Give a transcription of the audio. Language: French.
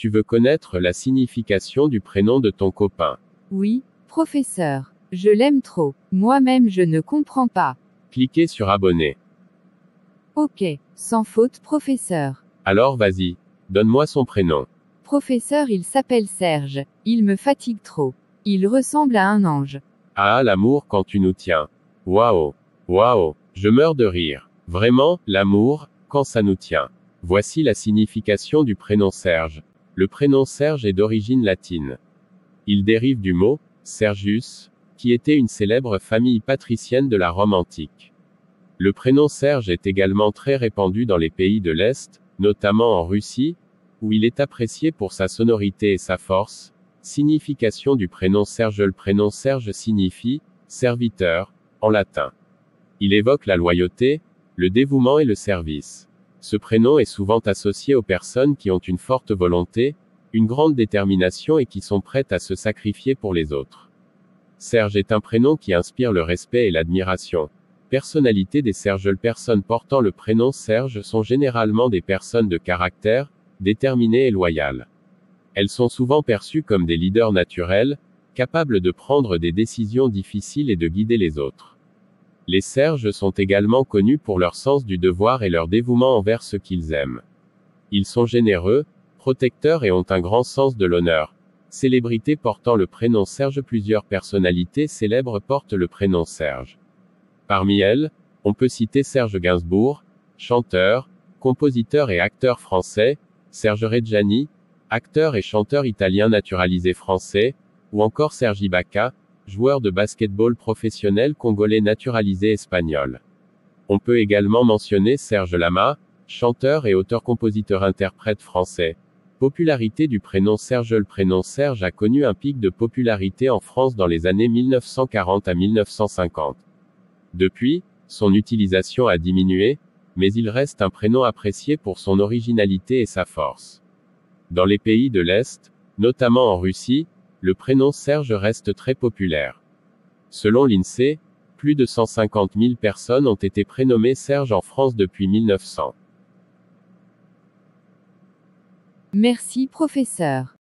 Tu veux connaître la signification du prénom de ton copain? Oui, professeur. Je l'aime trop. Moi-même je ne comprends pas. Cliquez sur abonner. Ok, sans faute professeur. Alors vas-y, donne-moi son prénom. Professeur, il s'appelle Serge. Il me fatigue trop. Il ressemble à un ange. Ah, l'amour quand tu nous tiens. Waouh. Waouh. Je meurs de rire. Vraiment, l'amour, quand ça nous tient. Voici la signification du prénom Serge. Le prénom Serge est d'origine latine. Il dérive du mot Sergius, qui était une célèbre famille patricienne de la Rome antique. Le prénom Serge est également très répandu dans les pays de l'Est, notamment en Russie, où il est apprécié pour sa sonorité et sa force. Signification du prénom Serge. Le prénom Serge signifie serviteur, en latin. Il évoque la loyauté, le dévouement et le service. Ce prénom est souvent associé aux personnes qui ont une forte volonté, une grande détermination et qui sont prêtes à se sacrifier pour les autres. Serge est un prénom qui inspire le respect et l'admiration. Personnalité des Serge. Les personnes portant le prénom Serge sont généralement des personnes de caractère, déterminées et loyales. Elles sont souvent perçues comme des leaders naturels, capables de prendre des décisions difficiles et de guider les autres. Les Serges sont également connus pour leur sens du devoir et leur dévouement envers ce qu'ils aiment. Ils sont généreux, protecteurs et ont un grand sens de l'honneur. Célébrités portant le prénom Serge. Plusieurs personnalités célèbres portent le prénom Serge. Parmi elles, on peut citer Serge Gainsbourg, chanteur, compositeur et acteur français, Serge Reggiani, acteur et chanteur italien naturalisé français, ou encore Serge Ibaka, joueur de basketball professionnel congolais naturalisé espagnol. On peut également mentionner Serge Lama, chanteur et auteur-compositeur-interprète français. Popularité du prénom Serge. Le prénom Serge a connu un pic de popularité en France dans les années 1940 à 1950. Depuis, son utilisation a diminué, mais il reste un prénom apprécié pour son originalité et sa force. Dans les pays de l'Est, notamment en Russie, le prénom Serge reste très populaire. Selon l'INSEE, plus de 150 000 personnes ont été prénommées Serge en France depuis 1900. Merci professeur.